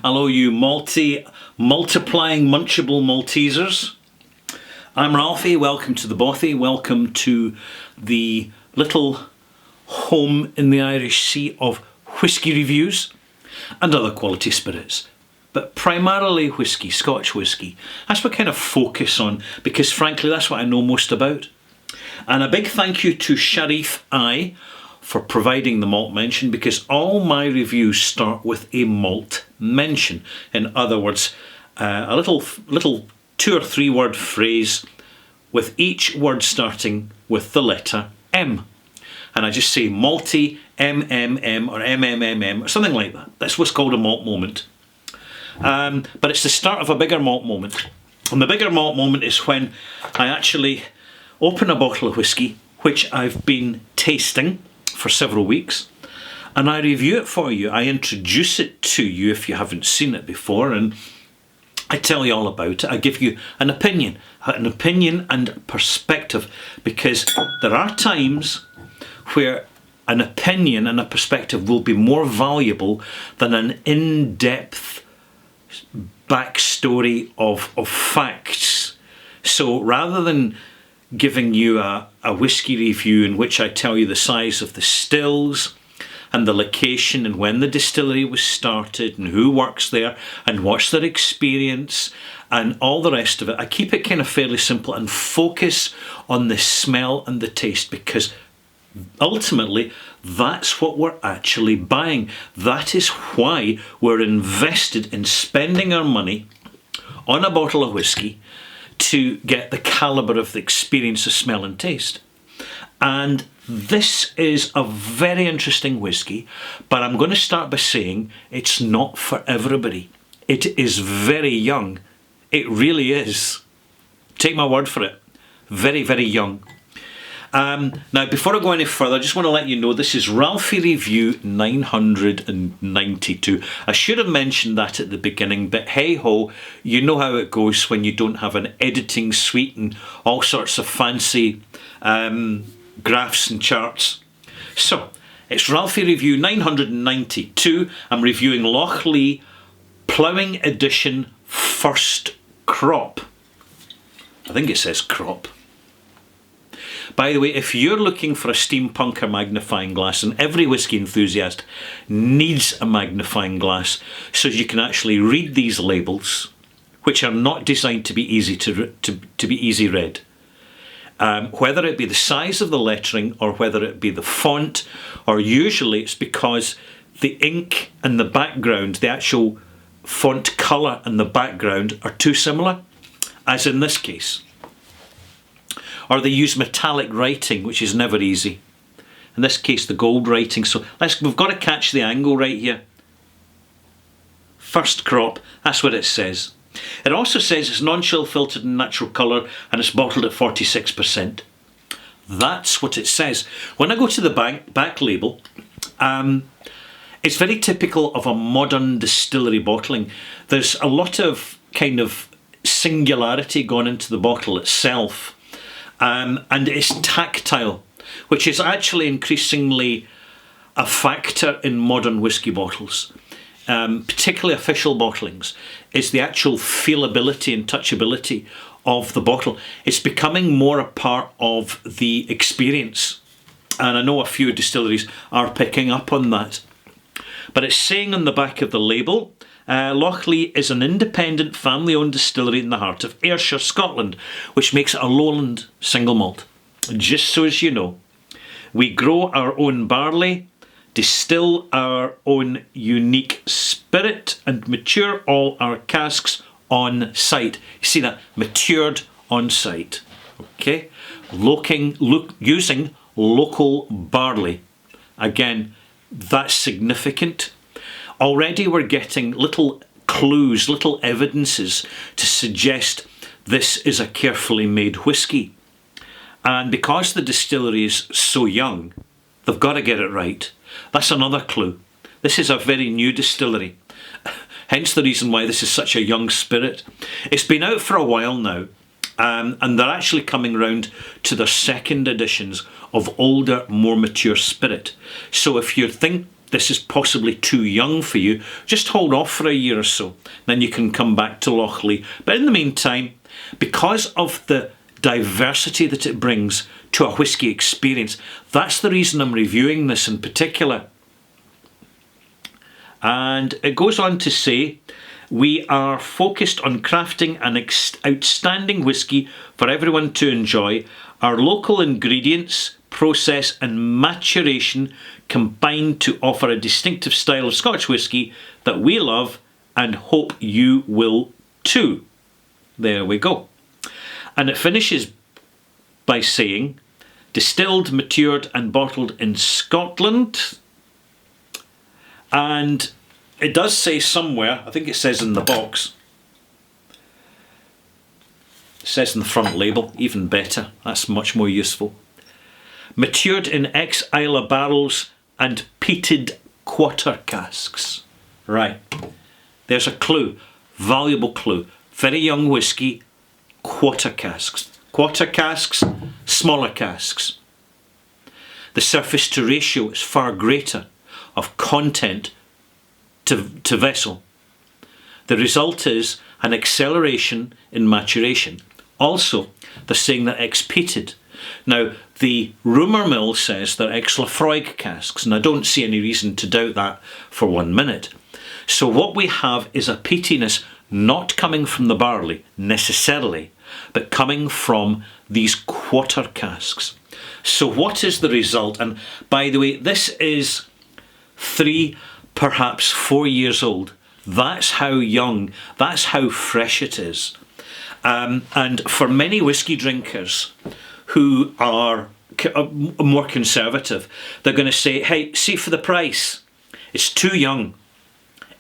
Hello, you multiplying munchable Maltesers. I'm Ralphie, welcome to the Bothy, welcome to the little home in the Irish Sea of whisky reviews and other quality spirits. But primarily whisky, Scotch whisky. That's what I kind of focus on, because frankly that's what I know most about. And a big thank you to Sharif I for providing the malt mention, because all my reviews start with a malt mention. In other words, a little 2 or 3 word phrase with each word starting with the letter M. And I just say malty, MMM or MMMM or something like that. That's what's called a malt moment. But it's the start of a bigger malt moment. And the bigger malt moment is when I actually open a bottle of whisky, which I've been tasting for several weeks, and I review it for you. I introduce it to you if you haven't seen it before, and I tell you all about it. I give you an opinion and perspective, because there are times where an opinion and a perspective will be more valuable than an in-depth backstory of facts. So rather than giving you a whisky review in which I tell you the size of the stills and the location and when the distillery was started and who works there and what's their experience and all the rest of it, I keep it kind of fairly simple and focus on the smell and the taste, because ultimately that's what we're actually buying. That is why we're invested in spending our money on a bottle of whisky, to get the calibre of the experience of smell and taste. And this is a very interesting whisky, but I'm going to start by saying it's not for everybody. It is very young. It really is. Take my word for it. Very, very young. Now, before I go any further, I just want to let you know this is Ralphie Review 992. I should have mentioned that at the beginning, but hey ho, you know how it goes when you don't have an editing suite and all sorts of fancy graphs and charts. So, it's Ralphie Review 992. I'm reviewing Loch-Lee Ploughing Edition First Crop. I think it says crop. By the way, if you're looking for a steampunk or magnifying glass, and every whisky enthusiast needs a magnifying glass so you can actually read these labels, which are not designed to be easy to be easy read. Whether it be the size of the lettering or whether it be the font, or usually it's because the ink and the background, the actual font colour and the background are too similar, as in this case. Or they use metallic writing, which is never easy. In this case, the gold writing. So we've got to catch the angle right here. First crop, that's what it says. It also says it's non-chill filtered in natural colour and it's bottled at 46%. That's what it says. When I go to the back label, it's very typical of a modern distillery bottling. There's a lot of kind of singularity gone into the bottle itself. And it's tactile, which is actually increasingly a factor in modern whisky bottles, particularly official bottlings, is the actual feelability and touchability of the bottle. It's becoming more a part of the experience, and I know a few distilleries are picking up on that. But it's saying on the back of the label, Loch-Lee is an independent family-owned distillery in the heart of Ayrshire, Scotland, which makes it a lowland single malt. Just so as you know, we grow our own barley, distill our own unique spirit, and mature all our casks on site. You see that? Matured on site. Okay? Using local barley. Again, that's significant. Already we're getting little clues, little evidences to suggest this is a carefully made whisky. And because the distillery is so young, they've got to get it right. That's another clue. This is a very new distillery. Hence the reason why this is such a young spirit. It's been out for a while now, and they're actually coming round to their second editions of older, more mature spirit. So if you're this is possibly too young for you, just hold off for a year or so. Then you can come back to Loch Lee. But in the meantime, because of the diversity that it brings to a whisky experience, that's the reason I'm reviewing this in particular. And it goes on to say, we are focused on crafting an outstanding whisky for everyone to enjoy. Our local ingredients, process and maturation combine to offer a distinctive style of Scotch whisky that we love and hope you will too. There we go. And it finishes by saying, distilled, matured and bottled in Scotland. And it does say somewhere, I think it says in the box, it says in the front label, even better, that's much more useful. Matured in ex-Islay barrels and peated quarter casks. Right, there's a clue, valuable clue. Very young whisky, quarter casks. Quarter casks, smaller casks. The surface to ratio is far greater of content to vessel. The result is an acceleration in maturation. Also, they're saying they're ex-peated. Now, the rumour mill says they're ex-Laphroaig casks, and I don't see any reason to doubt that for 1 minute. So what we have is a peatiness not coming from the barley necessarily, but coming from these quarter casks. So what is the result? And by the way, this is 3, perhaps 4 years old. That's how young, that's how fresh it is. And for many whisky drinkers who are more conservative, they're going to say, hey, see, for the price, it's too young.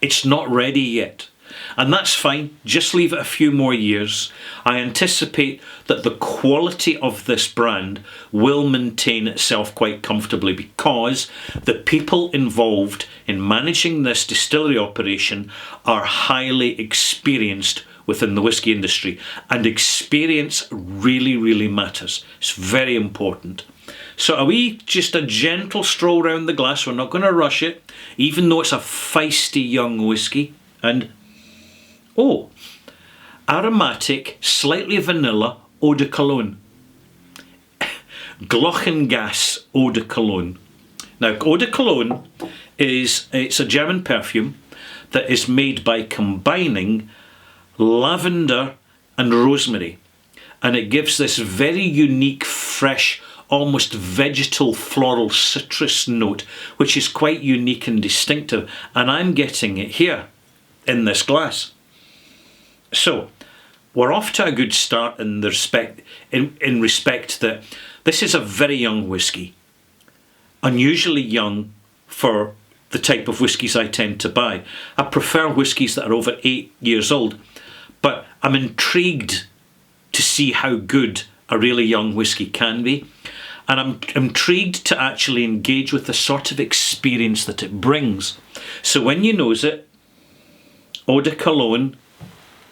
It's not ready yet. And that's fine, just leave it a few more years. I anticipate that the quality of this brand will maintain itself quite comfortably because the people involved in managing this distillery operation are highly experienced within the whisky industry, and experience really, really matters. It's very important. So are we just a gentle stroll around the glass? We're not going to rush it, even though it's a feisty young whisky. And oh, aromatic, slightly vanilla eau de cologne. Glochengas eau de cologne. Now, eau de cologne it's a German perfume that is made by combining lavender and rosemary, and it gives this very unique, fresh, almost vegetal, floral, citrus note, which is quite unique and distinctive, and I'm getting it here in this glass. So we're off to a good start in respect that this is a very young whisky, unusually young for the type of whiskies I tend to buy. I prefer whiskies that are over 8 years old, but I'm intrigued to see how good a really young whisky can be, and I'm intrigued to actually engage with the sort of experience that it brings. So when you nose it, eau de cologne,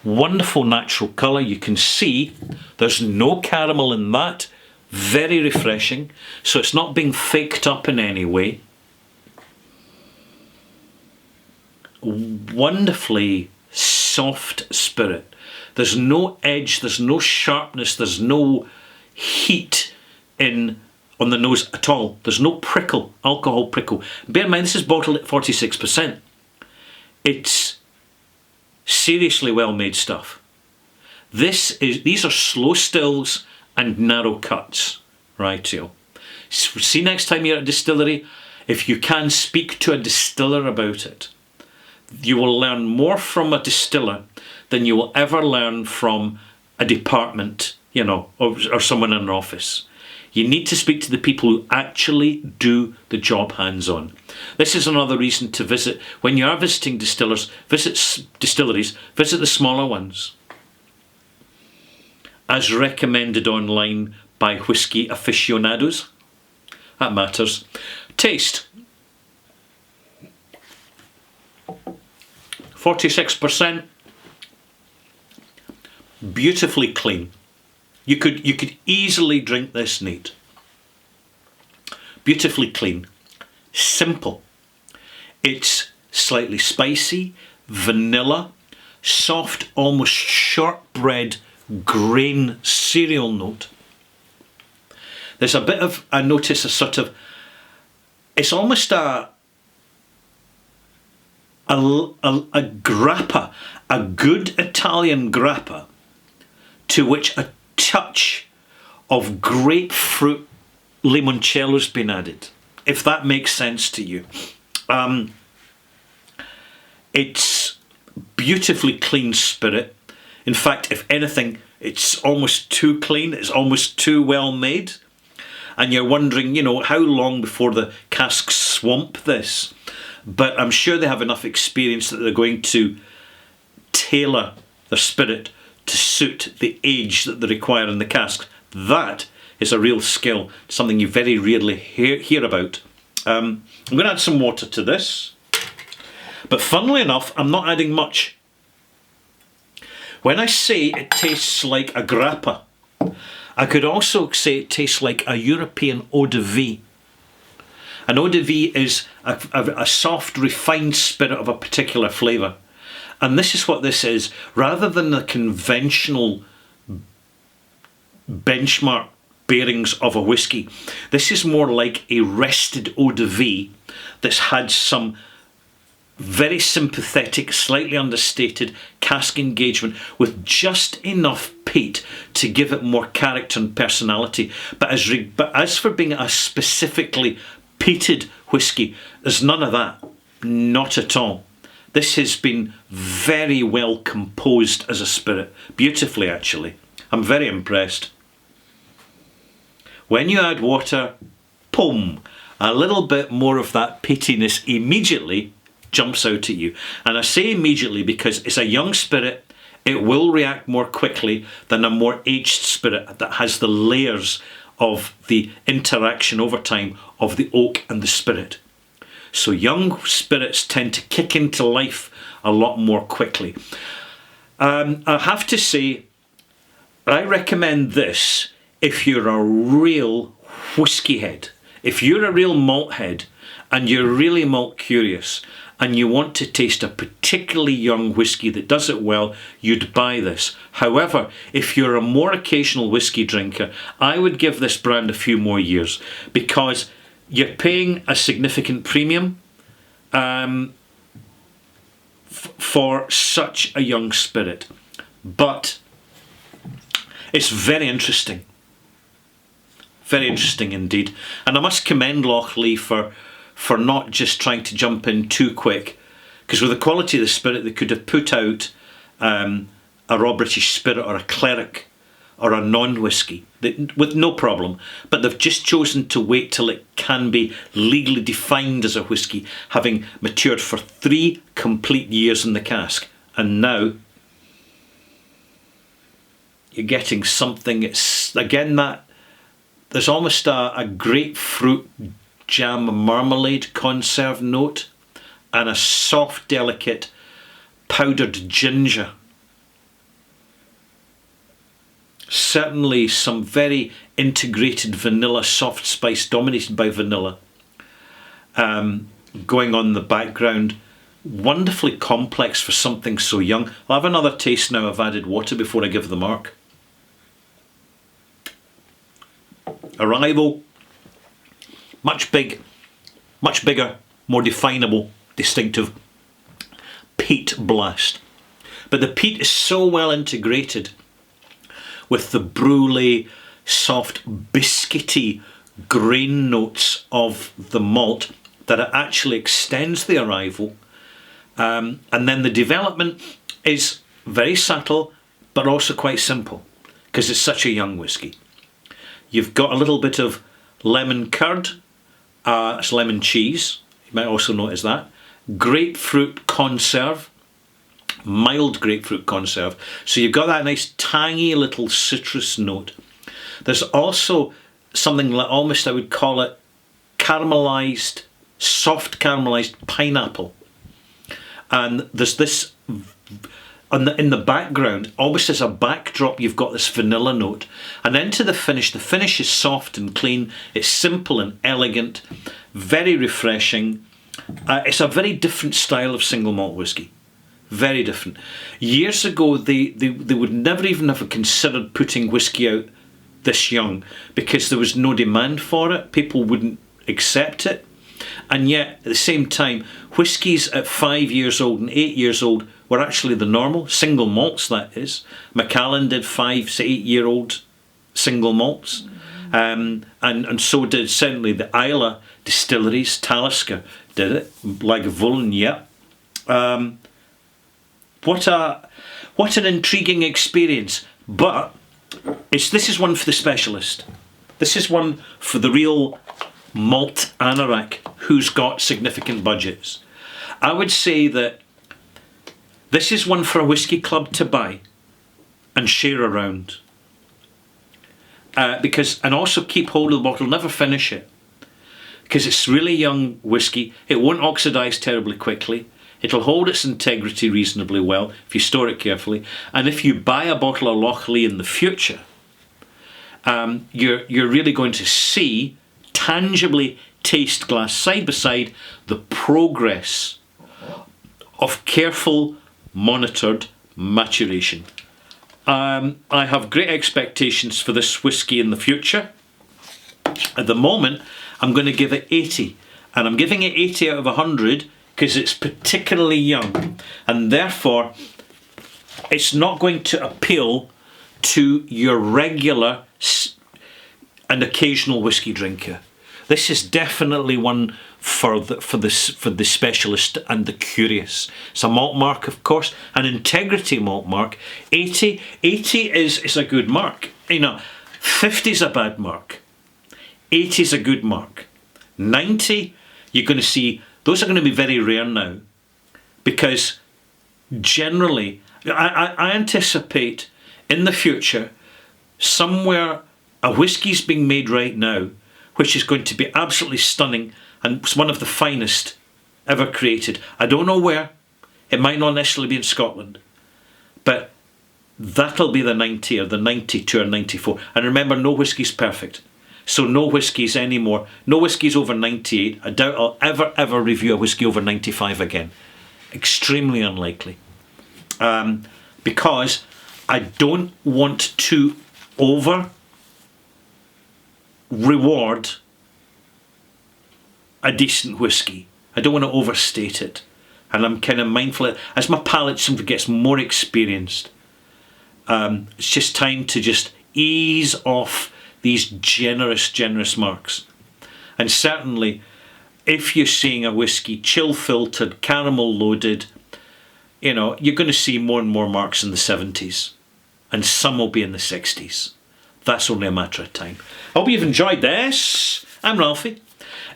wonderful natural colour. You can see there's no caramel in that. Very refreshing. So it's not being faked up in any way. Wonderfully soft spirit. There's no edge, there's no sharpness, there's no heat on the nose at all. There's no prickle, alcohol prickle. Bear in mind, this is bottled at 46%. It's seriously well made stuff. These are slow stills and narrow cuts, right? So, see next time you're at a distillery, if you can speak to a distiller about it, you will learn more from a distiller than you will ever learn from a department, or someone in an office. You need to speak to the people who actually do the job hands-on. This is another reason to visit. When you are visiting distilleries, visit the smaller ones, as recommended online by whisky aficionados. That matters. Taste. 46%. Beautifully clean. You could easily drink this neat. Beautifully clean. Simple. It's slightly spicy, vanilla, soft, almost shortbread grain cereal note. There's a bit of, I notice a sort of, it's almost a grappa, a good Italian grappa, to which a touch of grapefruit limoncello's been added, if that makes sense to you. It's beautifully clean spirit. In fact, if anything, it's almost too clean, it's almost too well made. And you're wondering, how long before the casks swamp this? But I'm sure they have enough experience that they're going to tailor their spirit to suit the age that they require in the casks. That is a real skill, something you very rarely hear about. I'm going to add some water to this. But funnily enough, I'm not adding much. When I say it tastes like a grappa, I could also say it tastes like a European eau de vie. An eau de vie is a soft, refined spirit of a particular flavour. And this is what this is. Rather than the conventional benchmark bearings of a whisky, this is more like a rested eau de vie that's had some very sympathetic, slightly understated cask engagement with just enough peat to give it more character and personality. But as for being a specifically peated whisky, there's none of that. Not at all. This has been very well composed as a spirit. Beautifully, actually. I'm very impressed. When you add water, boom, a little bit more of that peatiness immediately jumps out at you. And I say immediately because it's a young spirit. It will react more quickly than a more aged spirit that has the layers of the interaction over time of the oak and the spirit. So young spirits tend to kick into life a lot more quickly. I have to say, I recommend this if you're a real whisky head. If you're a real malt head and you're really malt curious and you want to taste a particularly young whisky that does it well, you'd buy this. However, if you're a more occasional whisky drinker, I would give this brand a few more years because you're paying a significant premium for such a young spirit. But it's very interesting. Very interesting indeed. And I must commend Lochleigh for not just trying to jump in too quick, because with the quality of the spirit they could have put out a raw British spirit or a cleric or a non-whisky with no problem, but they've just chosen to wait till it can be legally defined as a whisky, having matured for 3 complete years in the cask. And now you're getting something, it's again that there's almost a grapefruit jam marmalade conserve note and a soft, delicate powdered ginger. Certainly some very integrated vanilla, soft spice dominated by vanilla going on in the background. Wonderfully complex for something so young. I'll have another taste now. I've added water before I give the mark. Arrival, much bigger, more definable, distinctive peat blast. But the peat is so well integrated with the brulee, soft, biscuity grain notes of the malt that it actually extends the arrival. And then the development is very subtle, but also quite simple, because it's such a young whisky. You've got a little bit of lemon curd, it's lemon cheese, you might also notice that, grapefruit conserve, mild grapefruit conserve, so you've got that nice tangy little citrus note. There's also something like, almost I would call it caramelized, soft caramelized pineapple, and there's this in the background, almost as a backdrop, you've got this vanilla note. And then to the finish is soft and clean, it's simple and elegant, very refreshing. It's a very different style of single malt whisky. Very different. Years ago, they would never even have considered putting whisky out this young because there was no demand for it. People wouldn't accept it. And yet, at the same time, whiskies at 5 years old and 8 years old were actually the normal. Single malts, that is. Macallan did 5 to 8 year old single malts. And so did certainly the Islay distilleries. Talisker did it. Lagavulin, yeah. What an intriguing experience. But this is one for the specialist. This is one for the real malt anorak who's got significant budgets. I would say that this is one for a whisky club to buy and share around. And also keep hold of the bottle, never finish it. Because it's really young whisky. It won't oxidise terribly quickly. It'll hold its integrity reasonably well if you store it carefully. And if you buy a bottle of Loch Lee in the future, you're really going to see, tangibly taste glass side by side, the progress of careful, monitored maturation. I have great expectations for this whisky in the future. At the moment, I'm going to give it 80. And I'm giving it 80 out of 100 because it's particularly young. And therefore, it's not going to appeal to your regular and occasional whisky drinker. This is definitely one for the specialist and the curious. It's a malt mark, of course, an integrity malt mark. 80 is a good mark. 50 is a bad mark. 80 is a good mark. 90, you're going to see, those are going to be very rare now, because generally, I anticipate in the future somewhere a whisky's being made right now which is going to be absolutely stunning and it's one of the finest ever created. I don't know where. It might not necessarily be in Scotland. But that'll be the 90 or the 92 or 94. And remember, no whisky's perfect. So no whiskies anymore. No whiskies over 98. I doubt I'll ever review a whisky over 95 again. Extremely unlikely. Because I don't want to over reward a decent whisky. I don't want to overstate it. And I'm kind of mindful, as my palate simply gets more experienced, it's just time to just ease off these generous marks. And certainly, if you're seeing a whisky chill filtered, caramel loaded, you're going to see more and more marks in the 70s. And some will be in the 60s. That's only a matter of time. I hope you've enjoyed this. I'm Ralphie.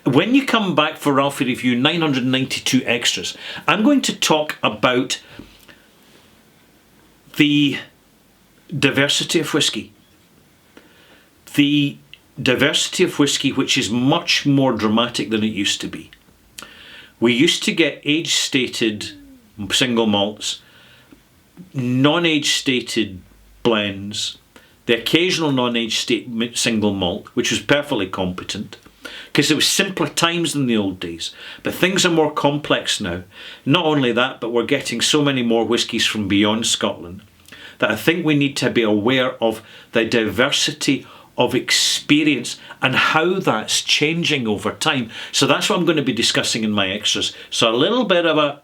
When you come back for Ralphie Review 992 Extras, I'm going to talk about the diversity of whisky. The diversity of whisky which is much more dramatic than it used to be. We used to get age-stated single malts, non-age-stated blends, the occasional non-age single malt, which was perfectly competent, because it was simpler times than the old days. But things are more complex now. Not only that, but we're getting so many more whiskies from beyond Scotland that I think we need to be aware of the diversity of experience and how that's changing over time. So that's what I'm going to be discussing in my extras. So a little bit of a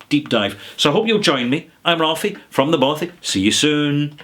deep dive. So I hope you'll join me. I'm Ralphie from the Bothy. See you soon.